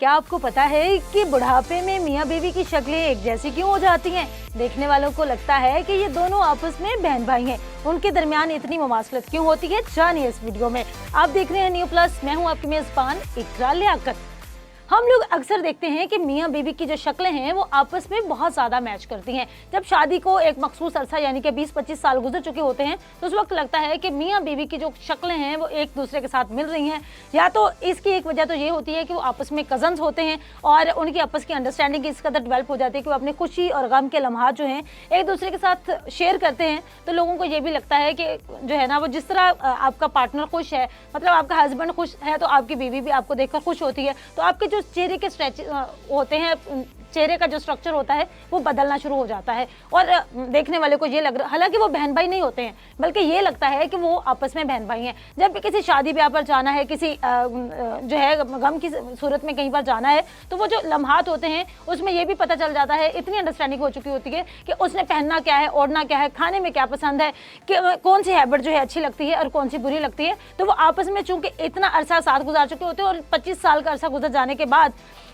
क्या आपको पता है कि बुढ़ापे में मियाँ बीवी की शक्लें एक जैसी क्यों हो जाती हैं? देखने वालों को लगता है कि ये दोनों आपस में बहन भाई हैं। उनके दरमियान इतनी मुमासलत क्यों होती है, जानिए इस वीडियो में। आप देख रहे हैं न्यू प्लस, मैं हूं आपकी मेजबान इकरा लियाकत। हम लोग अक्सर देखते हैं कि मियाँ बीवी की जो शक्लें हैं वो आपस में बहुत ज़्यादा मैच करती हैं। जब शादी को एक मखसूस अरसा यानी कि 20-25 साल गुजर चुके होते हैं तो उस वक्त लगता है कि मियाँ बीवी की जो शक्लें हैं वो एक दूसरे के साथ मिल रही हैं। या तो इसकी एक वजह तो ये होती है कि वो आपस में कजन्स होते हैं और उनकी आपस की अंडरस्टैंडिंग इस कदर डेवलप हो जाती है कि वो अपनी खुशी और गम के लम्हात जो हैं एक दूसरे के साथ शेयर करते हैं। तो लोगों को ये भी लगता है कि जो है ना वो जिस तरह आपका पार्टनर खुश है, मतलब आपका हस्बैंड खुश है, तो आपकी बीवी भी आपको देखकर खुश होती है। तो आपके जो चेहरे के स्ट्रेच होते हैं, चेहरे का जो स्ट्रक्चर होता है वो बदलना शुरू हो जाता है और देखने वाले को ये लग रहा, हालांकि वो बहन भाई नहीं होते हैं, बल्कि ये लगता है कि वो आपस में बहन भाई हैं। जब भी किसी शादी ब्याह पर जाना है, किसी जो है गम की सूरत में कहीं पर जाना है, तो वो जो लम्हात होते हैं उसमें ये भी पता चल जाता है, इतनी अंडरस्टैंडिंग हो चुकी होती है कि उसने पहनना क्या है, ओढ़ना क्या है, खाने में क्या पसंद है, कि कौन सी हैबिट जो है अच्छी लगती है और कौन सी बुरी लगती है। तो वो आपस में चूंकि इतना अरसा साथ गुजार चुके होते हैं और 25 साल का अरसा गुजर जाने के बाद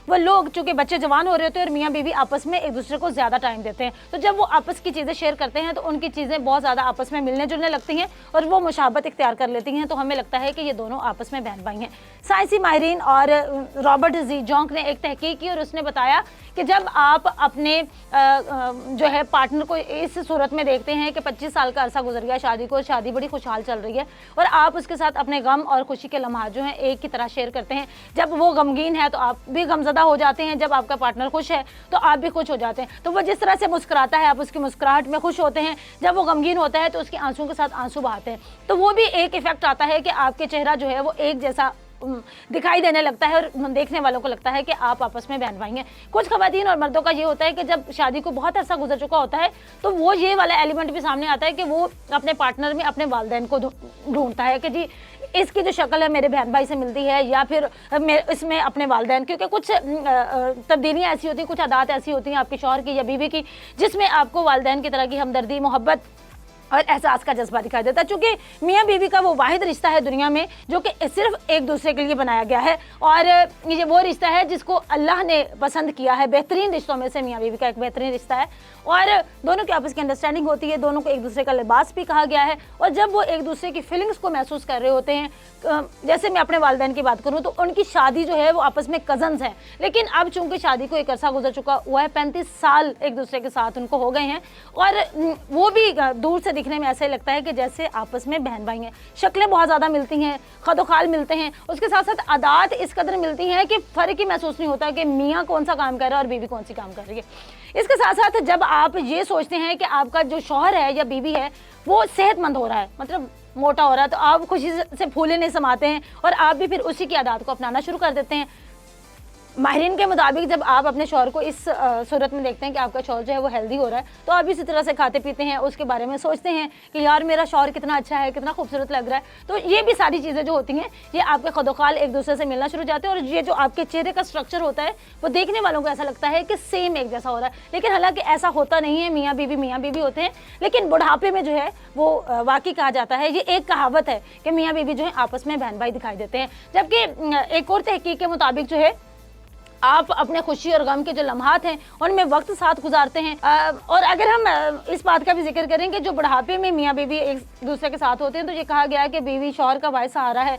वो लोग, चूंकि बच्चे जवान हो रहे होते हैं और मियाँ बीवी आपस में एक दूसरे को ज़्यादा टाइम देते हैं, तो जब वो आपस की चीज़ें शेयर करते हैं तो उनकी चीज़ें बहुत ज़्यादा आपस में मिलने जुलने लगती हैं और वो मुशाबत इख्तियार कर लेती हैं। तो हमें लगता है कि ये दोनों आपस में बहन भाई हैं। साइंसी माहिरीन और रॉबर्ट जी जोंक ने एक तहकीक की और उसने बताया कि जब आप अपने जो है पार्टनर को इस सूरत में देखते हैं कि 25 साल का अरसा गुजर गया शादी को, शादी बड़ी खुशहाल चल रही है और आप उसके साथ अपने गम और खुशी के लम्हात जो हैं एक की तरह शेयर करते हैं। जब वो गमगीन है तो आप भी गमज़दा हो जाते हैं, जब आपका पार्टनर खुश है तो आप भी खुश हो जाते हैं। तो वो जिस तरह से मुस्कुराता है आप उसकी मुस्कुराहट में खुश होते हैं, जब वो गमगीन होता है तो उसके आंसुओं के साथ आंसू बहाते हैं। तो वो भी एक इफेक्ट आता है कि आपके चेहरा जो है वो एक जैसा दिखाई देने लगता है और देखने वालों को लगता है कि आप आपस में बहन भाई हैं। कुछ खवातीन और मर्दों का ये होता है कि जब शादी को बहुत अरसा गुजर चुका होता है तो वो ये वाला एलिमेंट भी सामने आता है कि वो अपने पार्टनर में अपने वालिदैन को ढूंढता है कि जी इसकी जो शक्ल है मेरे बहन भाई से मिलती है, या फिर इसमें अपने वालिदैन, क्योंकि कुछ तब्दीलियाँ ऐसी होती हैं, कुछ आदात ऐसी होती हैं आपके शौहर की या बीवी की जिसमें आपको वालिदैन की तरह की हमदर्दी, मोहब्बत और एहसास का जज्बा दिखाई देता है। चूंकि मियाँ बीवी का वो वाहिद रिश्ता है दुनिया में जो कि सिर्फ एक दूसरे के लिए बनाया गया है और ये वो रिश्ता है जिसको अल्लाह ने पसंद किया है। बेहतरीन रिश्तों में से मियाँ बीवी का एक बेहतरीन रिश्ता है और दोनों की आपस की अंडरस्टैंडिंग होती है, दोनों को एक दूसरे का लिबास भी कहा गया है। और जब वो एक दूसरे की फीलिंग्स को महसूस कर रहे होते हैं, जैसे मैं अपने वालिदैन की बात करूँ तो उनकी शादी जो है वो आपस में कजन्स हैं, लेकिन अब चूंकि शादी को एक अरसा गुजर चुका हुआ है, 35 साल एक दूसरे के साथ उनको हो गए हैं और वो भी दूर से दिखने में ऐसे लगता है कि जैसे आपस में बहन भाई हैं। शक्लें बहुत ज़्यादा मिलती हैं, खदोखाल मिलते हैं, उसके साथ साथ आदात इस कदर मिलती हैं कि फ़र्क ही महसूस नहीं होता कि मियाँ कौन सा काम कर रहा है और बीवी कौन सी काम कर रही है। इसके साथ साथ जब आप ये सोचते हैं कि आपका जो शौहर है या बीवी है वो सेहतमंद हो रहा है, मतलब मोटा हो रहा है, तो आप खुशी से फूले नहीं समाते हैं और आप भी फिर उसी की आदत को अपनाना शुरू कर देते हैं। माहिरीन के मुताबिक जब आप अपने शौहर को इस सूरत में देखते हैं कि आपका शौहर जो है वो हेल्दी हो रहा है, तो आप इसी तरह से खाते पीते हैं, उसके बारे में सोचते हैं कि यार मेरा शौहर कितना अच्छा है, कितना खूबसूरत लग रहा है। तो ये भी सारी चीज़ें जो होती हैं ये आपके खदोखाल एक दूसरे से मिलना शुरू हो जाते हैं और ये जो आपके चेहरे का स्ट्रक्चर होता है वो देखने वालों को ऐसा लगता है कि सेम एक जैसा हो रहा है, लेकिन हालांकि ऐसा होता नहीं है। मियाँ बीवी होते हैं, लेकिन बुढ़ापे में जो है वो वाकई कहा जाता है, ये एक कहावत है कि मियाँ बीवी जो है आपस में बहन भाई दिखाई देते हैं। जबकि एक और तहकीक के मुताबिक जो है आप अपने खुशी और गम के जो लम्हात हैं उनमें वक्त साथ गुजारते हैं। और अगर हम इस बात का भी जिक्र करें कि जो बुढ़ापे में मियाँ बीवी एक दूसरे के साथ होते हैं तो ये कहा गया है कि बीवी शौहर का वारिस सहारा है,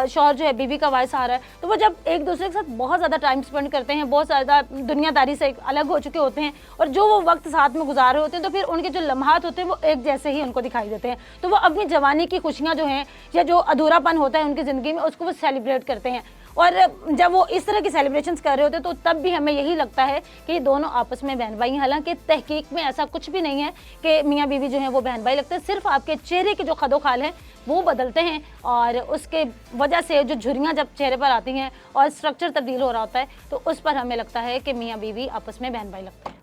शौहर जो है बीवी का वारिस सहारा है। तो वो जब एक दूसरे के साथ बहुत ज़्यादा टाइम स्पेंड करते हैं, बहुत ज़्यादा दुनियादारी से अलग हो चुके होते हैं और जो वो वक्त साथ में गुजार रहे होते हैं, तो फिर उनके जो लम्हात होते हैं वो एक जैसे ही उनको दिखाई देते हैं। तो वो अपनी जवानी की खुशियाँ जो हैं या जो अधूरापन होता है उनकी ज़िंदगी में उसको वो सेलिब्रेट करते हैं। और जब वो इस तरह की सेलिब्रेशंस कर रहे होते हैं तो तब भी हमें यही लगता है कि ये दोनों आपस में बहन भाई हैं। हालांकि तहकीक में ऐसा कुछ भी नहीं है कि मियाँ बीवी जो हैं वो बहन भाई लगते हैं, सिर्फ आपके चेहरे के जो खदोखाल हैं वो बदलते हैं और उसके वजह से जो झुर्रियाँ जब चेहरे पर आती हैं और स्ट्रक्चर तब्दील हो रहा होता है तो उस पर हमें लगता है कि मियाँ बीवी आपस में बहन भाई लगते हैं।